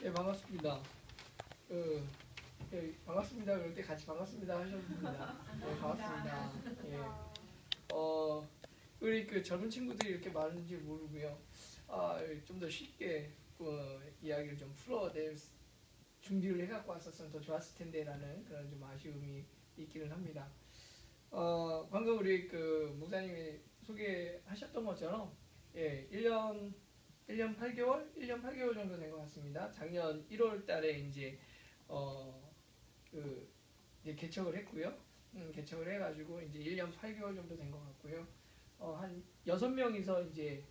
네, 반갑습니다. 네, 반갑습니다. 그럴 때 같이 반갑습니다 하셨습니다. 네, 반갑습니다. 예. 우리 그 젊은 친구들이 이렇게 많은지 모르고요. 좀 더 쉽게 이야기를 좀 풀어낼 준비를 해갖고 왔었으면 더 좋았을 텐데라는 그런 좀 아쉬움이 있기는 합니다. 방금 우리 그 목사님이 소개하셨던 것처럼 1년 8개월 정도 된 것 같습니다. 작년 1월 달에 이제 이제 개척을 했고요. 개척을 해가지고 이제 1년 8개월 정도 된 것 같고요. 한 6명이서 이제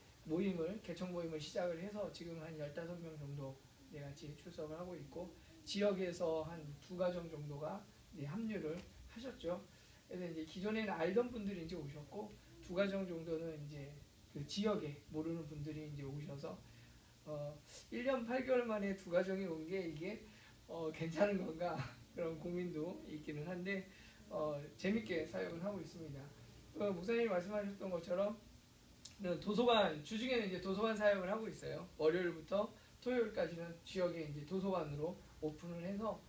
개척 모임을 시작을 해서 지금 한 15명 정도 같이 출석을 하고 있고, 지역에서 한 2가정 정도가 이제 합류를 하셨죠. 그래서 이제 기존에는 알던 분들이 이제 오셨고, 2가정 정도는 이제 그 지역에 모르는 분들이 이제 오셔서 1년 8개월 만에 2가정이 온 게 이게 괜찮은 건가 그런 고민도 있기는 한데 재밌게 사역을 하고 있습니다. 목사님이 말씀하셨던 것처럼 도서관, 주중에는 이제 도서관 사역을 하고 있어요. 월요일부터 토요일까지는 지역에 이제 도서관으로 오픈을 해서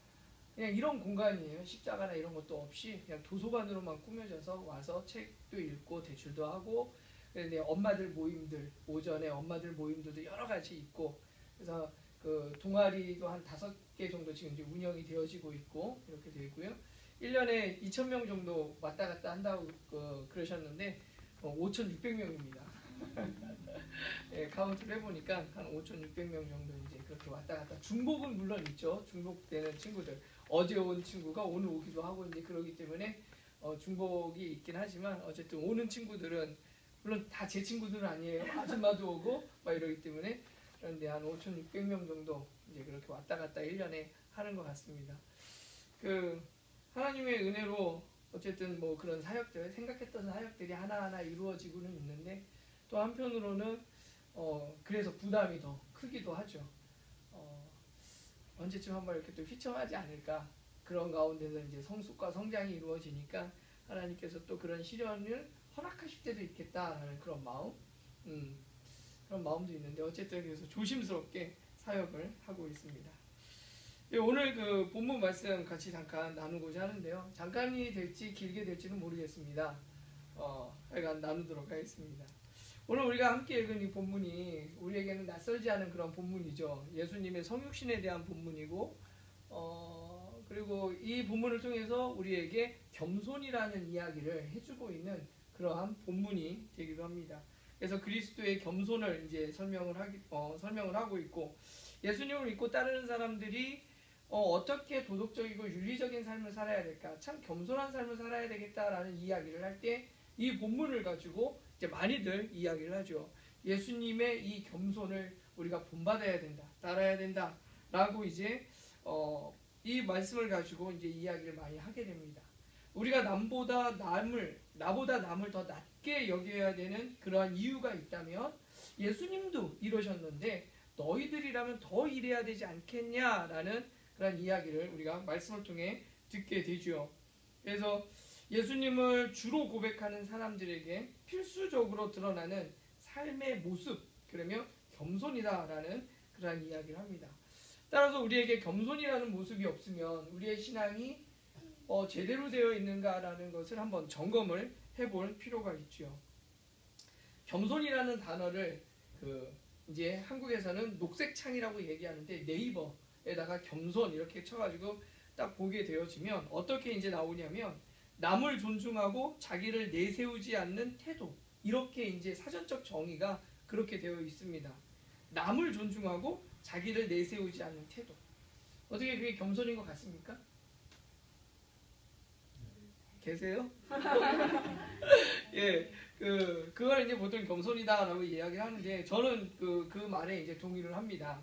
그냥 이런 공간이에요. 십자가나 이런 것도 없이 그냥 도서관으로만 꾸며져서 와서 책도 읽고 대출도 하고, 그런데 엄마들 모임들, 오전에 엄마들 모임들도 여러 가지 있고, 그래서 그 동아리도 한 5개 정도 지금 이제 운영이 되어지고 있고 이렇게 되고요. 1년에 2,000명 정도 왔다 갔다 한다고 그러셨는데 5,600명입니다. 예, 카운트를 해보니까 한 5,600명 정도 이제 그렇게 왔다 갔다. 중복은 물론 있죠. 중복되는 친구들. 어제 온 친구가 오늘 오기도 하고 이제 그러기 때문에 중복이 있긴 하지만 어쨌든 오는 친구들은 물론 다 제 친구들은 아니에요. 아줌마도 오고 막 이러기 때문에, 그런데 한 5,600명 정도 이제 그렇게 왔다 갔다 1년에 하는 것 같습니다. 하나님의 은혜로 어쨌든 뭐 그런 사역들, 생각했던 사역들이 하나하나 이루어지고는 있는데, 또 한편으로는 그래서 부담이 더 크기도 하죠. 언제쯤 한번 이렇게 또 휘청하지 않을까, 그런 가운데서 이제 성숙과 성장이 이루어지니까 하나님께서 또 그런 시련을 허락하실 때도 있겠다라는 그런 마음도 있는데, 어쨌든 그래서 조심스럽게 사역을 하고 있습니다. 오늘 그 본문 말씀 같이 잠깐 나누고자 하는데요. 잠깐이 될지 길게 될지는 모르겠습니다. 하여간 나누도록 하겠습니다. 오늘 우리가 함께 읽은 이 본문이 우리에게는 낯설지 않은 그런 본문이죠. 예수님의 성육신에 대한 본문이고, 그리고 이 본문을 통해서 우리에게 겸손이라는 이야기를 해주고 있는 그러한 본문이 되기도 합니다. 그래서 그리스도의 겸손을 이제 설명을 하고 있고, 예수님을 믿고 따르는 사람들이 어떻게 도덕적이고 윤리적인 삶을 살아야 될까, 참 겸손한 삶을 살아야 되겠다라는 이야기를 할 때 이 본문을 가지고 이제 많이들 이야기를 하죠. 예수님의 이 겸손을 우리가 본받아야 된다, 따라야 된다라고 이제 이 말씀을 가지고 이제 이야기를 많이 하게 됩니다. 우리가 나보다 남을 더 낮게 여겨야 되는 그러한 이유가 있다면 예수님도 이러셨는데 너희들이라면 더 이래야 되지 않겠냐라는 그런 이야기를 우리가 말씀을 통해 듣게 되죠. 그래서 예수님을 주로 고백하는 사람들에게 필수적으로 드러나는 삶의 모습, 그러면 겸손이다라는 그런 이야기를 합니다. 따라서 우리에게 겸손이라는 모습이 없으면 우리의 신앙이 제대로 되어 있는가라는 것을 한번 점검을 해볼 필요가 있죠. 겸손이라는 단어를 이제 한국에서는 녹색창이라고 얘기하는데, 네이버에다가 겸손 이렇게 쳐가지고 딱 보게 되어지면 어떻게 이제 나오냐면, 남을 존중하고 자기를 내세우지 않는 태도, 이렇게 이제 사전적 정의가 그렇게 되어 있습니다. 남을 존중하고 자기를 내세우지 않는 태도. 어떻게 그게 겸손인 것 같습니까? 계세요? 예, 그걸 이제 보통 겸손이다라고 이야기를 하는데, 저는 그 말에 이제 동의를 합니다.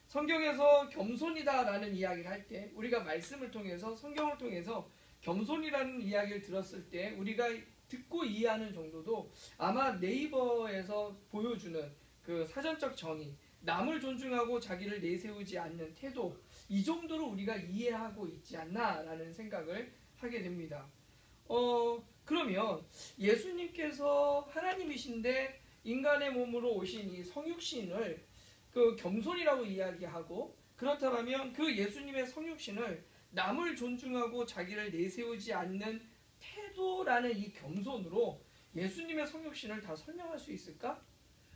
성경에서 겸손이다라는 이야기를 할 때, 우리가 말씀을 통해서, 성경을 통해서 겸손이라는 이야기를 들었을 때 우리가 듣고 이해하는 정도도 아마 네이버에서 보여주는 그 사전적 정의, 남을 존중하고 자기를 내세우지 않는 태도, 이 정도로 우리가 이해하고 있지 않나라는 생각을 하게 됩니다. 그러면 예수님께서 하나님이신데 인간의 몸으로 오신 이 성육신을 그 겸손이라고 이야기하고, 그렇다면 그 예수님의 성육신을 남을 존중하고 자기를 내세우지 않는 태도라는 이 겸손으로 예수님의 성육신을 다 설명할 수 있을까?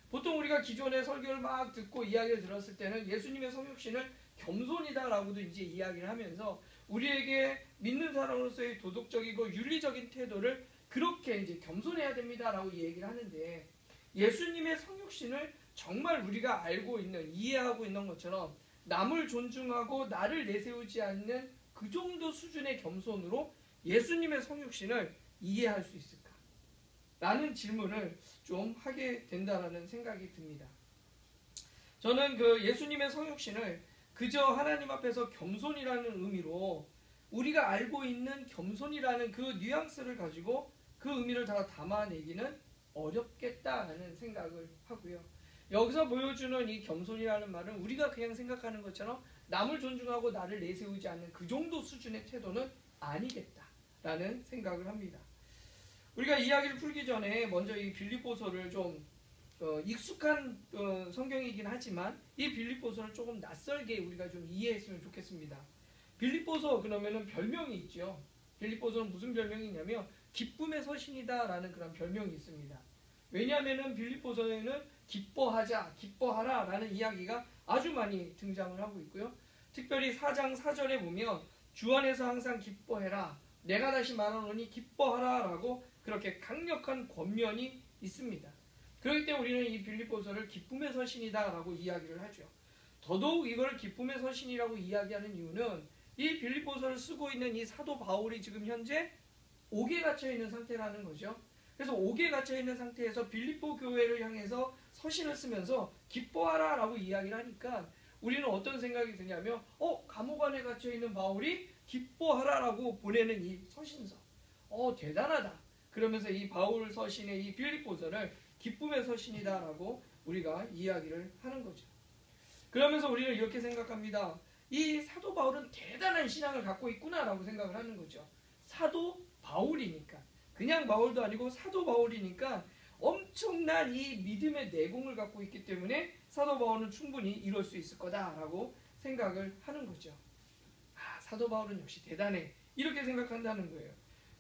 보통 우리가 기존의 설교를 막 듣고 이야기를 들었을 때는 예수님의 성육신을 겸손이다라고도 이제 이야기를 하면서 우리에게 믿는 사람으로서의 도덕적이고 윤리적인 태도를 그렇게 이제 겸손해야 됩니다라고 얘기를 하는데, 예수님의 성육신을 정말 우리가 알고 있는, 이해하고 있는 것처럼 남을 존중하고 나를 내세우지 않는 그 정도 수준의 겸손으로 예수님의 성육신을 이해할 수 있을까? 라는 질문을 좀 하게 된다라는 생각이 듭니다. 저는 그 예수님의 성육신을 그저 하나님 앞에서 겸손이라는 의미로, 우리가 알고 있는 겸손이라는 그 뉘앙스를 가지고 그 의미를 다 담아내기는 어렵겠다라는 생각을 하고요. 여기서 보여주는 이 겸손이라는 말은 우리가 그냥 생각하는 것처럼 남을 존중하고 나를 내세우지 않는 그 정도 수준의 태도는 아니겠다라는 생각을 합니다. 우리가 이야기를 풀기 전에 먼저 이 빌립보서를 좀 익숙한 성경이긴 하지만 이 빌립보서를 조금 낯설게 우리가 좀 이해했으면 좋겠습니다. 빌립보서 그러면은 별명이 있죠. 빌립보서는 무슨 별명이 있냐면 기쁨의 서신이다라는 그런 별명이 있습니다. 왜냐하면은 빌립보서에는 기뻐하자, 기뻐하라라는 이야기가 아주 많이 등장을 하고 있고요. 특별히 4장 4절에 보면 주 안에서 항상 기뻐해라, 내가 다시 말하노니 기뻐하라라고 그렇게 강력한 권면이 있습니다. 그렇기 때문에 우리는 이 빌립보서를 기쁨의 서신이다라고 이야기를 하죠. 더더욱 이걸 기쁨의 서신이라고 이야기하는 이유는 이 빌립보서를 쓰고 있는 이 사도 바울이 지금 현재 옥에 갇혀 있는 상태라는 거죠. 그래서 옥에 갇혀 있는 상태에서 빌립보 교회를 향해서 서신을 쓰면서 기뻐하라 라고 이야기를 하니까 우리는 어떤 생각이 드냐면 감옥 안에 갇혀 있는 바울이 기뻐하라 라고 보내는 이 서신서, 대단하다. 그러면서 이 바울 서신의 이 빌립보서를 기쁨의 서신이다 라고 우리가 이야기를 하는 거죠. 그러면서 우리는 이렇게 생각합니다. 이 사도 바울은 대단한 신앙을 갖고 있구나 라고 생각을 하는 거죠. 사도 바울이니까, 그냥 바울도 아니고 사도 바울이니까 엄청난 이 믿음의 내공을 갖고 있기 때문에 사도 바울은 충분히 이럴 수 있을 거다라고 생각을 하는 거죠. 사도 바울은 역시 대단해, 이렇게 생각한다는 거예요.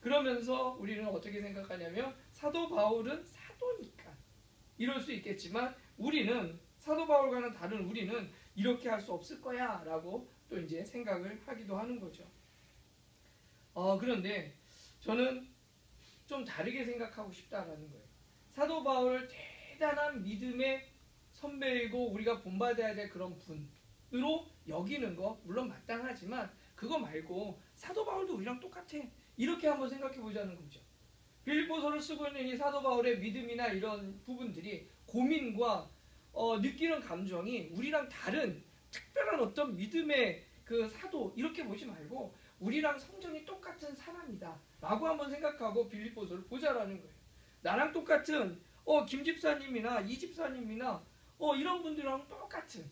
그러면서 우리는 어떻게 생각하냐면 사도 바울은 사도니까 이럴 수 있겠지만 우리는 사도 바울과는 다른 우리는 이렇게 할 수 없을 거야 라고 또 이제 생각을 하기도 하는 거죠. 그런데 저는 좀 다르게 생각하고 싶다라는 거예요. 사도 바울 대단한 믿음의 선배이고 우리가 본받아야 될 그런 분으로 여기는 거 물론 마땅하지만 그거 말고 사도 바울도 우리랑 똑같아, 이렇게 한번 생각해 보자는 거죠. 빌립보서를 쓰고 있는 이 사도 바울의 믿음이나 이런 부분들이 고민과 느끼는 감정이 우리랑 다른 특별한 어떤 믿음의 그 사도 이렇게 보지 말고 우리랑 성정이 똑같은 사람이다 라고 한번 생각하고 빌립보서를 보자라는 거예요. 나랑 똑같은 김 집사님이나 이 집사님이나 이런 분들이랑 똑같은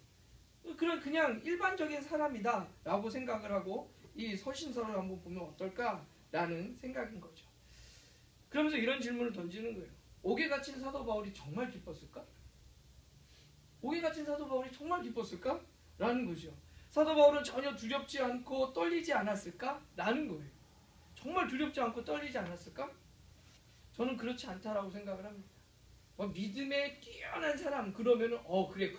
그런 그냥 일반적인 사람이다 라고 생각을 하고 이 서신서를 한번 보면 어떨까 라는 생각인 거죠. 그러면서 이런 질문을 던지는 거예요. 옥에 갇힌 사도 바울이 정말 기뻤을까? 옥에 갇힌 사도 바울이 정말 기뻤을까? 라는 거죠. 사도 바울은 전혀 두렵지 않고 떨리지 않았을까? 라는 거예요. 정말 두렵지 않고 떨리지 않았을까? 저는 그렇지 않다라고 생각을 합니다. 믿음에 뛰어난 사람 그러면은 그래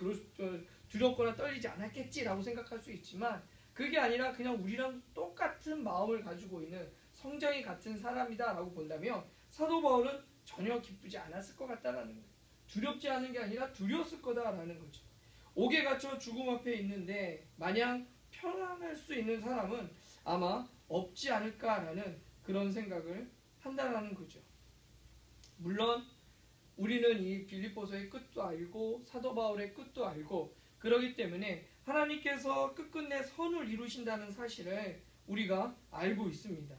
두렵거나 떨리지 않았겠지라고 생각할 수 있지만 그게 아니라 그냥 우리랑 똑같은 마음을 가지고 있는 성정이 같은 사람이다라고 본다면 사도 바울은 전혀 기쁘지 않았을 것 같다라는 거예요. 두렵지 않은 게 아니라 두려웠을 거다라는 거죠. 옥에 갇혀 죽음 앞에 있는데 마냥 편안할 수 있는 사람은 아마 없지 않을까라는 그런 생각을 한다라는 거죠. 물론 우리는 이 빌립보서의 끝도 알고 사도 바울의 끝도 알고 그러기 때문에 하나님께서 끝끝내 선을 이루신다는 사실을 우리가 알고 있습니다.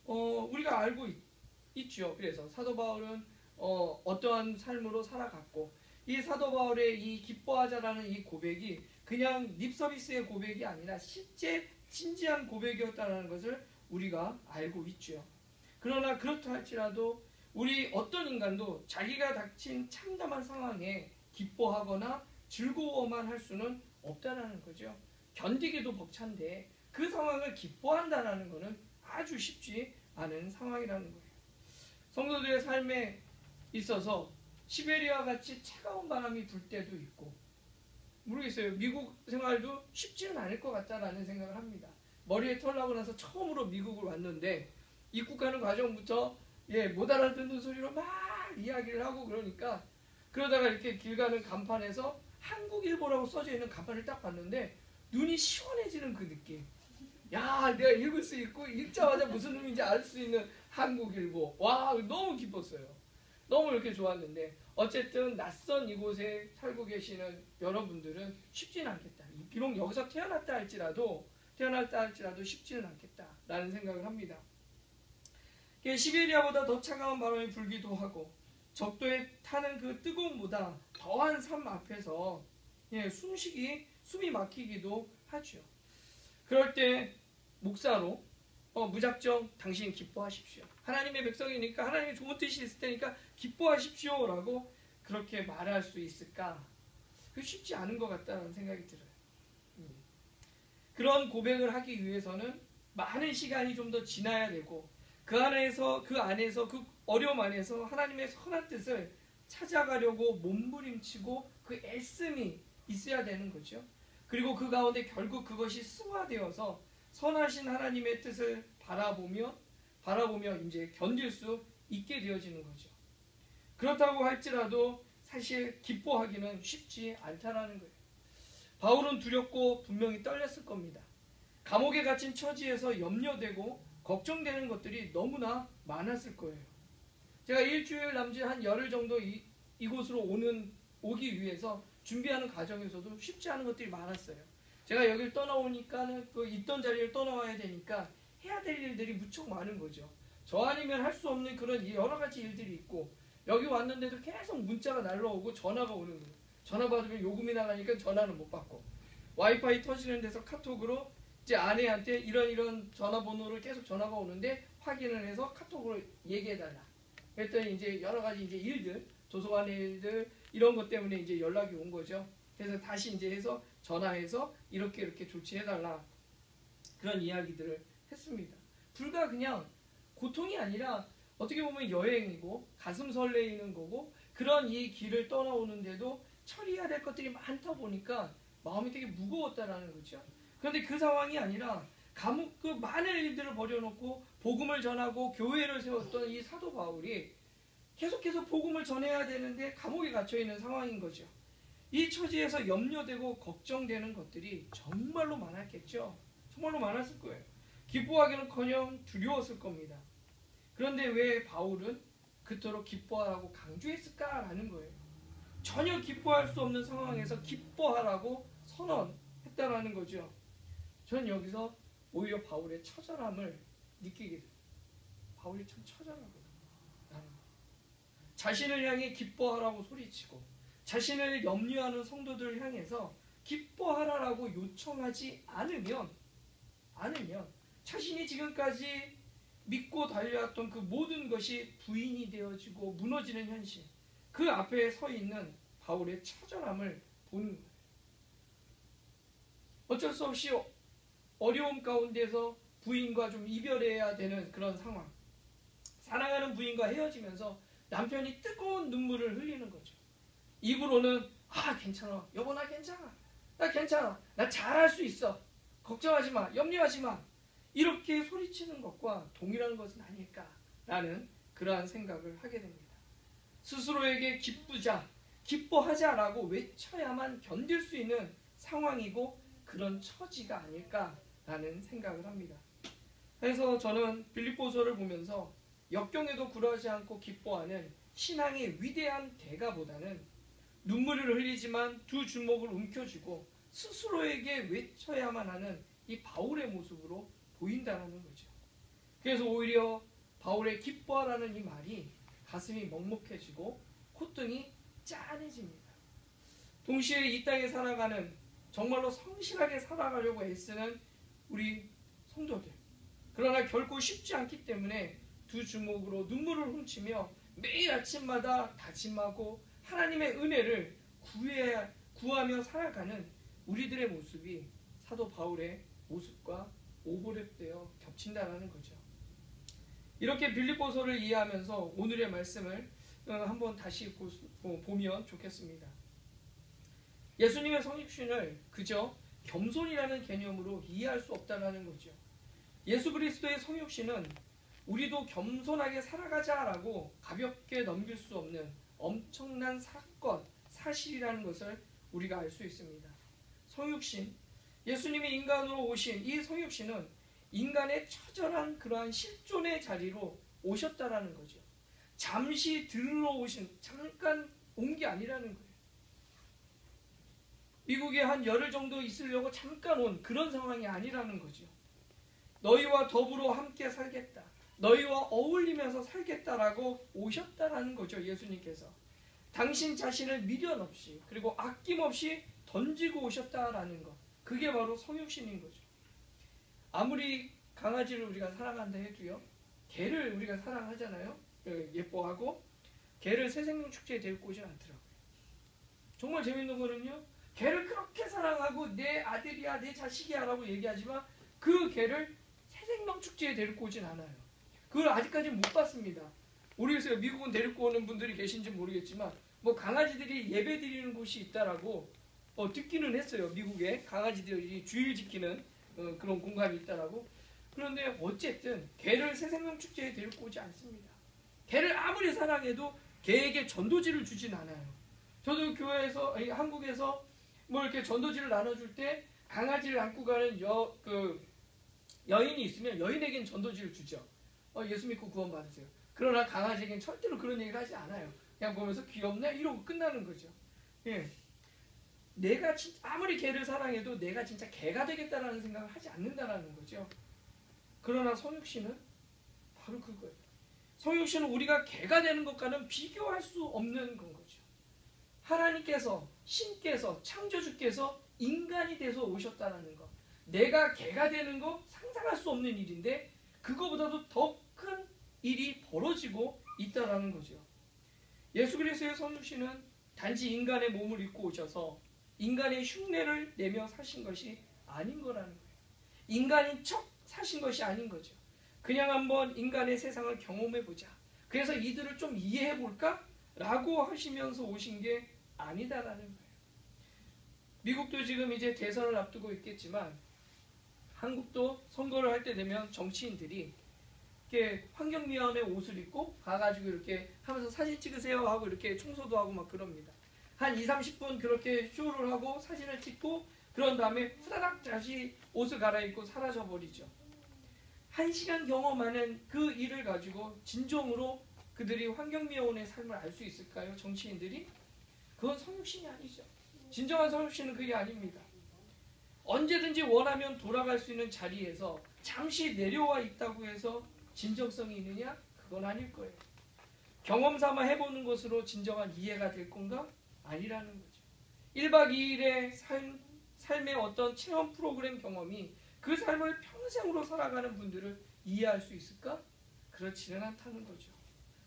우리가 알고 있죠. 그래서 사도 바울은 어떠한 삶으로 살아갔고 이 사도 바울의 이 기뻐하자라는 이 고백이 그냥 립서비스의 고백이 아니라 실제 진지한 고백이었다는 것을 우리가 알고 있죠. 그러나 그렇다 할지라도 우리 어떤 인간도 자기가 닥친 참담한 상황에 기뻐하거나 즐거워만 할 수는 없다라는 거죠. 견디기도 벅찬데 그 상황을 기뻐한다라는 것은 아주 쉽지 않은 상황이라는 거예요. 성도들의 삶에 있어서 시베리아 같이 차가운 바람이 불 때도 있고, 모르겠어요. 미국 생활도 쉽지는 않을 것 같다라는 생각을 합니다. 머리에 털 나고 나서 처음으로 미국을 왔는데 입국하는 과정부터 못 알아듣는 소리로 막 이야기를 하고 그러다가 이렇게 길 가는 간판에서 한국일보라고 써져 있는 간판을 딱 봤는데 눈이 시원해지는 그 느낌. 야, 내가 읽을 수 있고 읽자마자 무슨 의미인지 알 수 있는 한국일보. 와, 너무 기뻤어요. 너무 이렇게 좋았는데 어쨌든 낯선 이곳에 살고 계시는 여러분들은 쉽지는 않겠다. 비록 여기서 태어났다 할지라도 쉽지는 않겠다라는 생각을 합니다. 시베리아보다 더 차가운 바람이 불기도 하고 적도에 타는 그 뜨거움보다 더한 삶 앞에서 숨이 막히기도 하죠. 그럴 때 목사로 무작정 당신 기뻐하십시오. 하나님의 백성이니까 하나님의 좋은 뜻이 있을 테니까 기뻐하십시오 라고 그렇게 말할 수 있을까? 그게 쉽지 않은 것 같다는 생각이 들어요. 그런 고백을 하기 위해서는 많은 시간이 좀 더 지나야 되고 그 안에서 그 어려움 안에서 하나님의 선한 뜻을 찾아가려고 몸부림치고 그 애씀이 있어야 되는 거죠. 그리고 그 가운데 결국 그것이 승화되어서 선하신 하나님의 뜻을 바라보며 이제 견딜 수 있게 되어지는 거죠. 그렇다고 할지라도 사실 기뻐하기는 쉽지 않다라는 거예요. 바울은 두렵고 분명히 떨렸을 겁니다. 감옥에 갇힌 처지에서 염려되고 걱정되는 것들이 너무나 많았을 거예요. 제가 일주일 남짓 한 열흘 정도 이곳으로 오기 위해서 준비하는 과정에서도 쉽지 않은 것들이 많았어요. 제가 여기를 떠나오니까는 그 있던 자리를 떠나와야 되니까 해야 될 일들이 무척 많은 거죠. 저 아니면 할 수 없는 그런 여러 가지 일들이 있고 여기 왔는데도 계속 문자가 날라오고 전화가 오는 거예요. 전화 받으면 요금이 나가니까 전화는 못 받고 와이파이 터지는 데서 카톡으로 이제 아내한테 이런 전화번호를 계속 전화가 오는데 확인을 해서 카톡으로 얘기해달라. 그랬더니 이제 여러 가지 이제 일들, 도서관의 일들 이런 것 때문에 이제 연락이 온 거죠. 그래서 다시 이제 해서 전화해서 이렇게 조치해달라 그런 이야기들을 했습니다. 불과 그냥 고통이 아니라 어떻게 보면 여행이고 가슴 설레이는 거고 그런 이 길을 떠나오는데도 처리해야 될 것들이 많다 보니까 마음이 되게 무거웠다라는 거죠. 그런데 그 상황이 아니라 그 많은 일들을 버려놓고 복음을 전하고 교회를 세웠던 이 사도 바울이 계속해서 복음을 전해야 되는데 감옥에 갇혀있는 상황인 거죠. 이 처지에서 염려되고 걱정되는 것들이 정말로 많았겠죠. 정말로 많았을 거예요. 기뻐하기는커녕 두려웠을 겁니다. 그런데 왜 바울은 그토록 기뻐하라고 강조했을까라는 거예요. 전혀 기뻐할 수 없는 상황에서 기뻐하라고 선언했다라는 거죠. 저는 여기서 오히려 바울의 처절함을 느끼게 돼요. 바울이 참 처절하거든요. 자신을 향해 기뻐하라고 소리치고 자신을 염려하는 성도들을 향해서 기뻐하라고 요청하지 않으면 자신이 지금까지 믿고 달려왔던 그 모든 것이 부인이 되어지고 무너지는 현실, 그 앞에 서 있는 바울의 처절함을 보는 거예요. 어쩔 수 없이 어려움 가운데서 부인과 좀 이별해야 되는 그런 상황, 사랑하는 부인과 헤어지면서 남편이 뜨거운 눈물을 흘리는 거죠. 입으로는 괜찮아, 여보 나 괜찮아, 나 잘할 수 있어, 걱정하지 마, 염려하지 마, 이렇게 소리치는 것과 동일한 것은 아닐까라는 그러한 생각을 하게 됩니다. 스스로에게 기뻐하자라고 외쳐야만 견딜 수 있는 상황이고 그런 처지가 아닐까라는 생각을 합니다. 그래서 저는 빌립보서를 보면서 역경에도 굴하지 않고 기뻐하는 신앙의 위대한 대가보다는 눈물을 흘리지만 두 주먹을 움켜쥐고 스스로에게 외쳐야만 하는 이 바울의 모습으로 보인다는 거죠. 그래서 오히려 바울의 기뻐하라는 이 말이 가슴이 먹먹해지고 콧등이 짠해집니다. 동시에 이 땅에 살아가는 정말로 성실하게 살아가려고 애쓰는 우리 성도들, 그러나 결코 쉽지 않기 때문에 두 주먹으로 눈물을 훔치며 매일 아침마다 다짐하고 하나님의 은혜를 구하며 살아가는 우리들의 모습이 사도 바울의 모습과 오버랩되어 겹친다는 거죠. 이렇게 빌립보서를 이해하면서 오늘의 말씀을 한번 다시 보면 좋겠습니다. 예수님의 성육신을 그저 겸손이라는 개념으로 이해할 수 없다는 거죠. 예수 그리스도의 성육신은 우리도 겸손하게 살아가자라고 가볍게 넘길 수 없는 엄청난 사건, 사실이라는 것을 우리가 알 수 있습니다. 성육신, 예수님이 인간으로 오신 이 성육신은 인간의 처절한 그러한 실존의 자리로 오셨다라는 거죠. 잠시 들러 오신, 잠깐 온 게 아니라는 거예요. 미국에 한 열흘 정도 있으려고 잠깐 온 그런 상황이 아니라는 거죠. 너희와 더불어 함께 살겠다, 너희와 어울리면서 살겠다라고 오셨다라는 거죠. 예수님께서 당신 자신을 미련 없이 그리고 아낌없이 던지고 오셨다라는 것, 그게 바로 성육신인 거죠. 아무리 강아지를 우리가 사랑한다 해도요, 개를 우리가 사랑하잖아요. 예뻐하고 개를 새생명 축제에 데리고 오진 않더라고요. 정말 재밌는 거는요, 개를 그렇게 사랑하고 내 아들이야 내 자식이야 라고 얘기하지만 그 개를 새생명 축제에 데리고 오진 않아요. 그걸 아직까지 못 봤습니다. 모르겠어요. 미국은 데리고 오는 분들이 계신지 모르겠지만 뭐 강아지들이 예배 드리는 곳이 있다라고 듣기는 했어요. 미국에 강아지들이 주일 지키는 그런 공간이 있다라고. 그런데 어쨌든 개를 새생명 축제에 데리고 오지 않습니다. 개를 아무리 사랑해도 개에게 전도지를 주진 않아요. 저도 교회에서 한국에서 뭐 이렇게 전도지를 나눠줄 때 강아지를 안고 가는 여인이 있으면 여인에겐 전도지를 주죠. 예수 믿고 구원 받으세요. 그러나 강아지에겐 절대로 그런 얘기를 하지 않아요. 그냥 보면서 귀엽네 이러고 끝나는 거죠. 예. 내가 아무리 개를 사랑해도 내가 진짜 개가 되겠다라는 생각을 하지 않는다라는 거죠. 그러나 성육신은 바로 그거예요. 성육신은 우리가 개가 되는 것과는 비교할 수 없는 건 거죠. 하나님께서, 신께서, 창조주께서 인간이 돼서 오셨다는 것, 내가 개가 되는 거 상상할 수 없는 일인데 그거보다도 더 큰 일이 벌어지고 있다는 거죠. 예수 그리스도의 성육신은 단지 인간의 몸을 입고 오셔서 인간의 흉내를 내며 사신 것이 아닌 거라는 거예요. 인간인 척 사신 것이 아닌 거죠. 그냥 한번 인간의 세상을 경험해보자, 그래서 이들을 좀 이해해볼까? 라고 하시면서 오신 게 아니다라는 거예요. 미국도 지금 이제 대선을 앞두고 있겠지만 한국도 선거를 할 때 되면 정치인들이 이렇게 환경미화원의 옷을 입고 가가지고 이렇게 하면서 사진 찍으세요 하고 이렇게 청소도 하고 막 그럽니다. 한 20-30분 그렇게 쇼를 하고 사진을 찍고 그런 다음에 후다닥 다시 옷을 갈아입고 사라져버리죠. 1시간 경험하는 그 일을 가지고 진정으로 그들이 환경미화원의 삶을 알 수 있을까요? 정치인들이? 그건 성육신이 아니죠. 진정한 성육신은 그게 아닙니다. 언제든지 원하면 돌아갈 수 있는 자리에서 잠시 내려와 있다고 해서 진정성이 있느냐? 그건 아닐 거예요. 경험 삼아 해보는 것으로 진정한 이해가 될 건가? 아니라는 거죠. 1박 2일의 삶의 어떤 체험 프로그램 경험이 그 삶을 평생으로 살아가는 분들을 이해할 수 있을까? 그렇지는 않다는 거죠.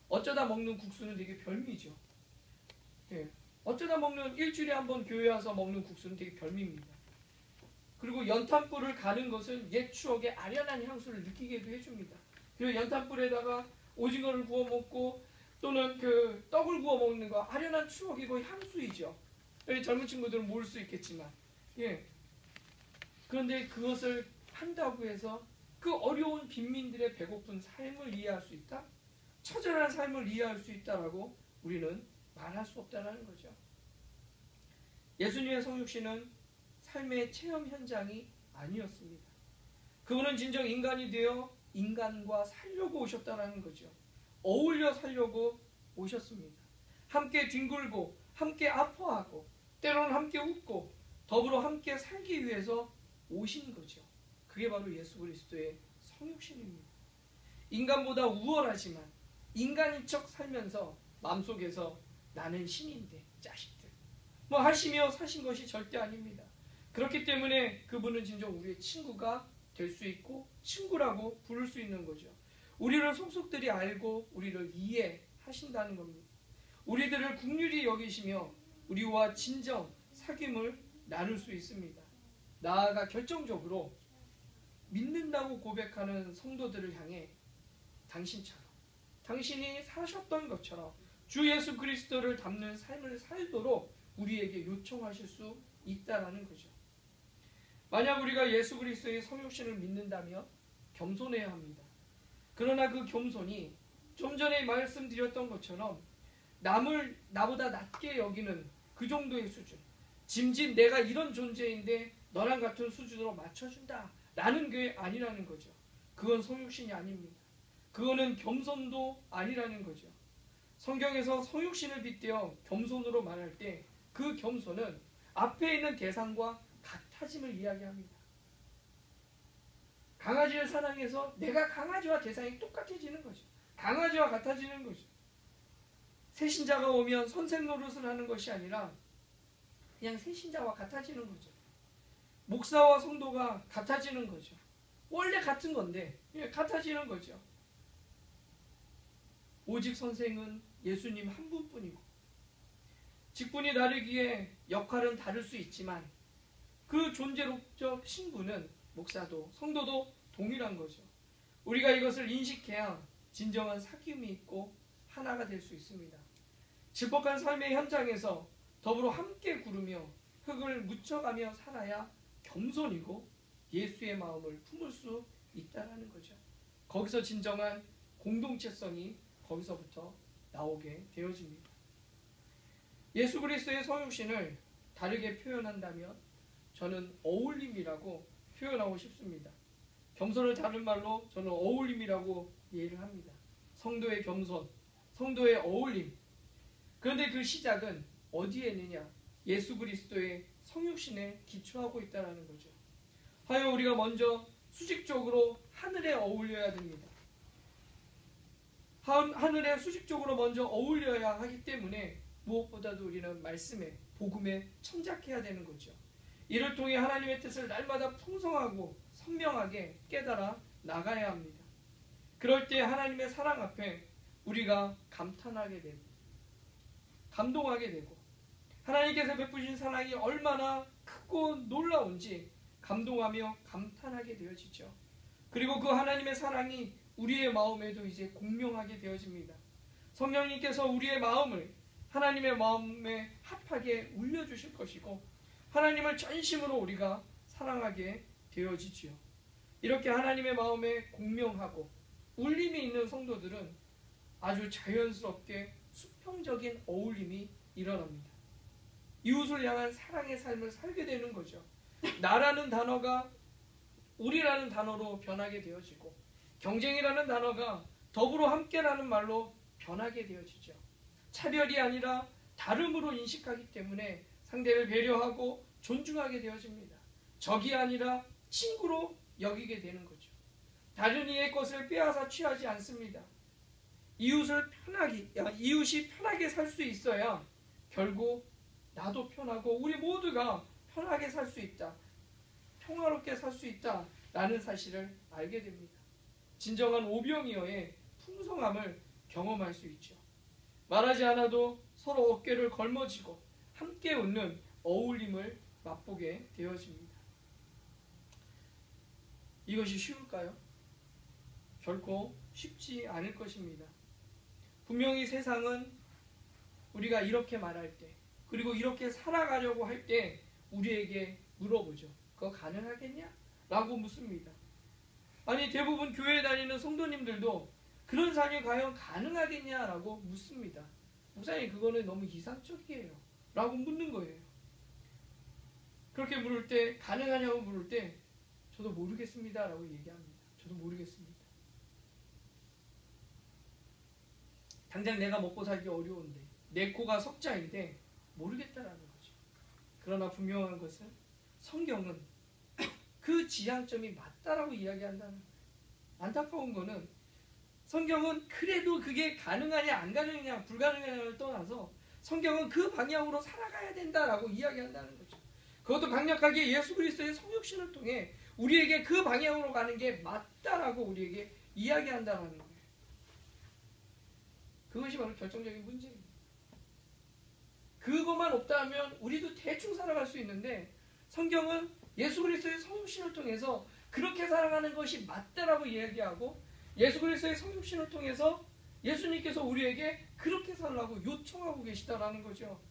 어쩌다 먹는 국수는 되게 별미죠. 예. 어쩌다 먹는 일주일에 한 번 교회 와서 먹는 국수는 되게 별미입니다. 그리고 연탄불을 가는 것은 옛 추억의 아련한 향수를 느끼게도 해줍니다. 그리고 연탄불에다가 오징어를 구워 먹고 또는 그 떡을 구워 먹는 거 아련한 추억이고 향수이죠. 젊은 친구들은 모를 수 있겠지만, 예. 그런데 그것을 한다고 해서 그 어려운 빈민들의 배고픈 삶을 이해할 수 있다? 처절한 삶을 이해할 수 있다라고 우리는 말할 수 없다는 거죠. 예수님의 성육신은 삶의 체험 현장이 아니었습니다. 그분은 진정 인간이 되어 인간과 살려고 오셨다는 거죠. 어울려 살려고 오셨습니다. 함께 뒹굴고 함께 아파하고 때로는 함께 웃고 더불어 함께 살기 위해서 오신 거죠. 그게 바로 예수 그리스도의 성육신입니다. 인간보다 우월하지만 인간인 척 살면서 마음속에서 나는 신인데 자식들 뭐 하시며 사신 것이 절대 아닙니다. 그렇기 때문에 그분은 진정 우리의 친구가 될 수 있고 친구라고 부를 수 있는 거죠. 우리를 속속들이 알고 우리를 이해하신다는 겁니다. 우리들을 긍휼히 여기시며 우리와 진정 사귐을 나눌 수 있습니다. 나아가 결정적으로 믿는다고 고백하는 성도들을 향해 당신처럼, 당신이 사셨던 것처럼 주 예수 그리스도를 닮는 삶을 살도록 우리에게 요청하실 수 있다라는 거죠. 만약 우리가 예수 그리스도의 성육신을 믿는다면 겸손해야 합니다. 그러나 그 겸손이 좀 전에 말씀드렸던 것처럼 남을 나보다 낮게 여기는 그 정도의 수준, 짐짓 내가 이런 존재인데 너랑 같은 수준으로 맞춰준다 라는 게 아니라는 거죠. 그건 성육신이 아닙니다. 그거는 겸손도 아니라는 거죠. 성경에서 성육신을 빗대어 겸손으로 말할 때 그 겸손은 앞에 있는 대상과 같아짐을 이야기합니다. 강아지를 사랑해서 내가 강아지와 대상이 똑같아지는 거죠. 강아지와 같아지는 거죠. 새신자가 오면 선생 노릇을 하는 것이 아니라 그냥 새신자와 같아지는 거죠. 목사와 성도가 같아지는 거죠. 원래 같은 건데 같아지는 거죠. 오직 선생은 예수님 한 분뿐이고 직분이 다르기에 역할은 다를 수 있지만 그 존재로적 신분은 목사도 성도도 동일한 거죠. 우리가 이것을 인식해야 진정한 사귐이 있고 하나가 될 수 있습니다. 질퍽한 삶의 현장에서 더불어 함께 구르며 흙을 묻혀가며 살아야 겸손이고 예수의 마음을 품을 수 있다는 거죠. 거기서 진정한 공동체성이 거기서부터 나오게 되어집니다. 예수 그리스도의 성육신을 다르게 표현한다면 저는 어울림이라고 표현하고 싶습니다. 겸손을 다른 말로 저는 어울림이라고 이해를 합니다. 성도의 겸손, 성도의 어울림. 그런데 그 시작은 어디에 있느냐? 예수 그리스도의 성육신에 기초하고 있다는 거죠. 하여 우리가 먼저 수직적으로 하늘에 어울려야 됩니다. 하늘에 수직적으로 먼저 어울려야 하기 때문에 무엇보다도 우리는 말씀에, 복음에 청작해야 되는 거죠. 이를 통해 하나님의 뜻을 날마다 풍성하고 선명하게 깨달아 나가야 합니다. 그럴 때 하나님의 사랑 앞에 우리가 감탄하게 되고 감동하게 되고 하나님께서 베푸신 사랑이 얼마나 크고 놀라운지 감동하며 감탄하게 되어지죠. 그리고 그 하나님의 사랑이 우리의 마음에도 이제 공명하게 되어집니다. 성령님께서 우리의 마음을 하나님의 마음에 합하게 울려주실 것이고 하나님을 전심으로 우리가 사랑하게 되어지지요. 이렇게 하나님의 마음에 공명하고 울림이 있는 성도들은 아주 자연스럽게 수평적인 어울림이 일어납니다. 이웃을 향한 사랑의 삶을 살게 되는 거죠. 나라는 단어가 우리라는 단어로 변하게 되어지고 경쟁이라는 단어가 더불어 함께라는 말로 변하게 되어지죠. 차별이 아니라 다름으로 인식하기 때문에 상대를 배려하고 존중하게 되어집니다. 적이 아니라 친구로 여기게 되는 거죠. 다른 이의 것을 빼앗아 취하지 않습니다. 이웃이 편하게 살 수 있어야 결국 나도 편하고 우리 모두가 편하게 살 수 있다. 평화롭게 살 수 있다라는 사실을 알게 됩니다. 진정한 오병이어의 풍성함을 경험할 수 있죠. 말하지 않아도 서로 어깨를 걸머쥐고 함께 웃는 어울림을 맛보게 되어집니다. 이것이 쉬울까요? 결코 쉽지 않을 것입니다. 분명히 세상은 우리가 이렇게 말할 때 그리고 이렇게 살아가려고 할 때 우리에게 물어보죠. 그거 가능하겠냐? 라고 묻습니다. 아니 대부분 교회에 다니는 성도님들도 그런 삶이 과연 가능하겠냐라고 묻습니다. 목사님 그거는 너무 이상적이에요 라고 묻는 거예요. 그렇게 물을 때 가능하냐고 물을 때 저도 모르겠습니다 라고 얘기합니다. 저도 모르겠습니다. 당장 내가 먹고 살기 어려운데 내 코가 석자인데 모르겠다라는 거죠. 그러나 분명한 것은 성경은 그 지향점이 맞다라고 이야기한다는 거예요. 안타까운 거는 성경은 그래도 그게 가능하냐 안 가능하냐 불가능하냐를 떠나서 성경은 그 방향으로 살아가야 된다라고 이야기한다는 거죠. 그것도 강력하게 예수 그리스도의 성육신을 통해 우리에게 그 방향으로 가는 게 맞다라고 우리에게 이야기한다는 거예요. 그것이 바로 결정적인 문제입니다. 그것만 없다면 우리도 대충 살아갈 수 있는데 성경은 예수 그리스도의 성육신을 통해서 그렇게 살아가는 것이 맞다라고 이야기하고 예수 그리스도의 성육신을 통해서 예수님께서 우리에게 그렇게 살라고 요청하고 계시다라는 거죠.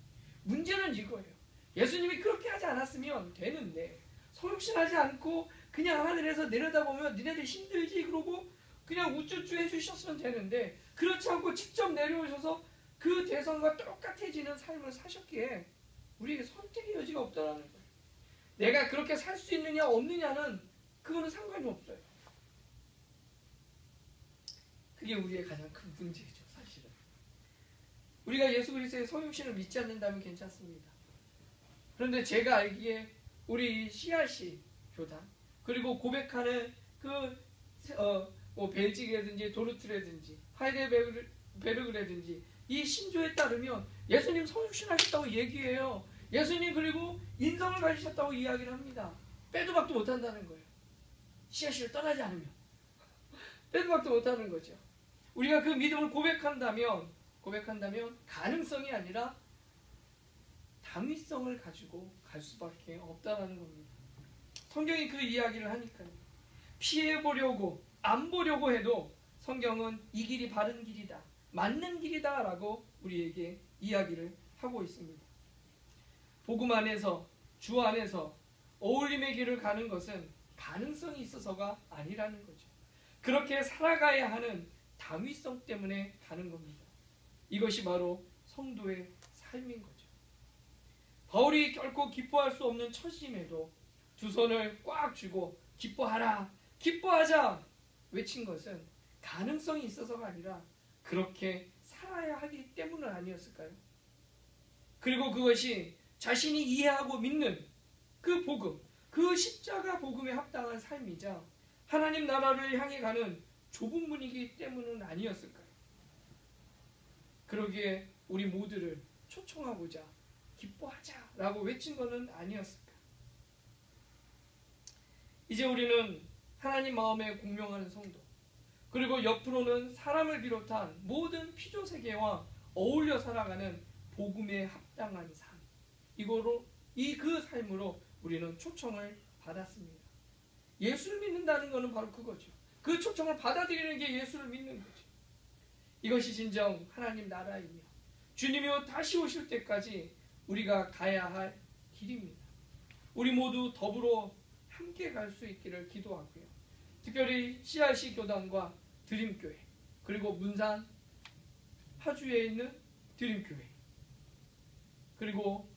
문제는 이거예요. 예수님이 그렇게 하지 않았으면 되는데 성육신하지 않고 그냥 하늘에서 내려다보면 니네들 힘들지 그러고 그냥 우쭈쭈 해주셨으면 되는데 그렇지 않고 직접 내려오셔서 그 대성과 똑같아지는 삶을 사셨기에 우리에게 선택의 여지가 없다는 거예요. 내가 그렇게 살 수 있느냐 없느냐는 그거는 상관이 없어요. 그게 우리의 가장 큰 문제죠. 사실은 우리가 예수 그리스도의 성육신을 믿지 않는다면 괜찮습니다. 그런데 제가 알기에 우리 CRC 교단 그리고 고백하는 뭐 벨직이라든지 도르트라든지 하이델베르그라든지 이 신조에 따르면 예수님 성육신 하셨다고 얘기해요. 예수님 그리고 인성을 가지셨다고 이야기를 합니다. 빼도 박도 못한다는 거예요. CRC를 떠나지 않으면 빼도 박도 못하는 거죠. 우리가 그 믿음을 고백한다면 가능성이 아니라 당위성을 가지고 갈 수밖에 없다는 겁니다. 성경이 그 이야기를 하니까요. 피해보려고 안 보려고 해도 성경은 이 길이 바른 길이다, 맞는 길이다 라고 우리에게 이야기를 하고 있습니다. 복음 안에서 주 안에서 어울림의 길을 가는 것은 가능성이 있어서가 아니라는 거죠. 그렇게 살아가야 하는 당위성 때문에 가는 겁니다. 이것이 바로 성도의 삶인 거죠. 바울이 결코 기뻐할 수 없는 처짐에도 두 손을 꽉 쥐고 기뻐하라, 기뻐하자 외친 것은 가능성이 있어서가 아니라 그렇게 살아야 하기 때문은 아니었을까요? 그리고 그것이 자신이 이해하고 믿는 그 복음, 그 십자가 복음에 합당한 삶이자 하나님 나라를 향해 가는 좁은 문이기 때문은 아니었을까요? 그러기에 우리 모두를 초청하고자 기뻐하자라고 외친 것은 아니었을까? 이제 우리는 하나님 마음에 공명하는 성도, 그리고 옆으로는 사람을 비롯한 모든 피조 세계와 어울려 살아가는 복음에 합당한 삶, 이거로 그 삶으로 우리는 초청을 받았습니다. 예수를 믿는다는 것은 바로 그거죠. 그 초청을 받아들이는 게 예수를 믿는 거죠. 이것이 진정 하나님 나라이며 주님이 다시 오실 때까지 우리가 가야 할 길입니다. 우리 모두 더불어 함께 갈 수 있기를 기도하고요. 특별히 CRC 교단과 드림교회, 그리고 문산 파주에 있는 드림교회, 그리고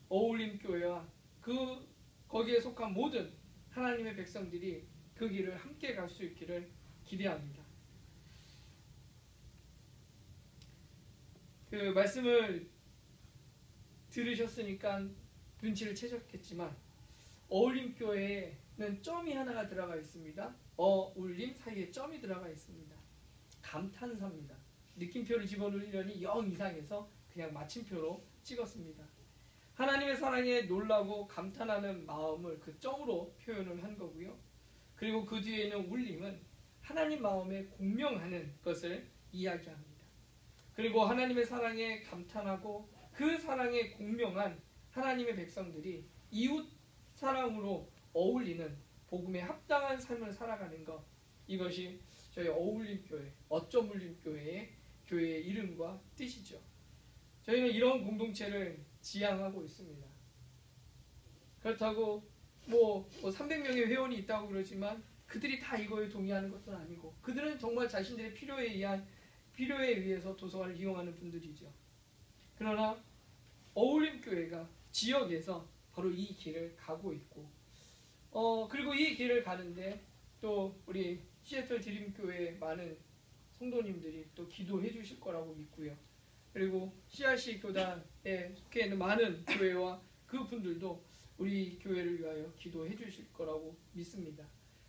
어울림교회와 거기에 속한 모든 하나님의 백성들이 그 길을 함께 갈 수 있기를 기대합니다. 그 말씀을 들으셨으니까 눈치를 채셨겠지만 어울림교회에는 점이 하나가 들어가 있습니다. 어울림 사이에 점이 들어가 있습니다. 감탄사입니다. 느낌표를 집어넣으려니 0 이상해서 그냥 마침표로 찍었습니다. 하나님의 사랑에 놀라고 감탄하는 마음을 그 점으로 표현을 한 거고요. 그리고 그 뒤에 있는 울림은 하나님 마음에 공명하는 것을 이야기합니다. 그리고 하나님의 사랑에 감탄하고 그 사랑에 공명한 하나님의 백성들이 이웃 사랑으로 어울리는 복음에 합당한 삶을 살아가는 것, 이것이 저희 어울림교회, 어쩌울림교회의 교회의 이름과 뜻이죠. 저희는 이런 공동체를 지향하고 있습니다. 그렇다고 뭐 300명의 회원이 있다고 그러지만 그들이 다 이거에 동의하는 것은 아니고 그들은 정말 자신들의 필요에 의해서 도서관을 이용하는 분들이죠. 그러나 어울림교회가 지역에서 바로 이 길을 가고 있고 그리고 이 길을 가는데 또 우리 시애틀 드림교회 많은 성도님들이 또 기도해 주실 거라고 믿고요. 그리고 CRC 교단에 속해 있는 많은 교회와 그 분들도 우리 교회를 위하여 기도해 주실 거라고 믿습니다.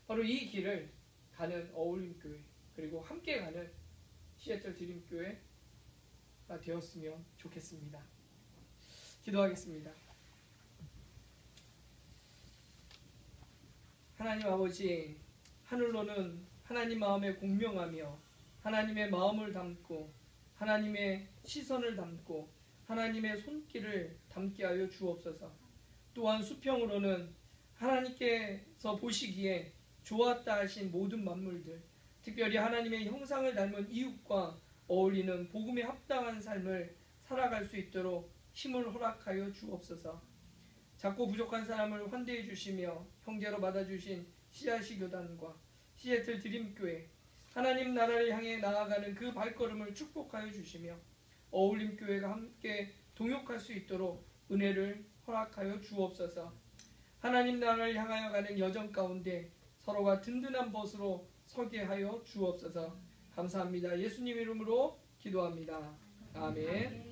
바로 이 길을 가는 어울림교회, 그리고 함께 가는 시애틀 드림교회가 되었으면 좋겠습니다. 기도하겠습니다. 하나님 아버지, 하늘로는 하나님 마음에 공명하며 하나님의 마음을 담고 하나님의 시선을 담고 하나님의 손길을 담게 하여 주옵소서. 또한 수평으로는 하나님께서 보시기에 좋았다 하신 모든 만물들, 특별히 하나님의 형상을 닮은 이웃과 어울리는 복음에 합당한 삶을 살아갈 수 있도록 힘을 허락하여 주옵소서. 작고 부족한 사람을 환대해 주시며 형제로 받아주신 씨앗이 교단과 시애틀 드림교회, 하나님 나라를 향해 나아가는 그 발걸음을 축복하여 주시며 어울림 교회가 함께 동역할 수 있도록 은혜를 허락하여 주옵소서. 하나님 나라를 향하여 가는 여정 가운데 서로가 든든한 벗으로 서게 하여 주옵소서. 감사합니다. 예수님 이름으로 기도합니다. 아멘.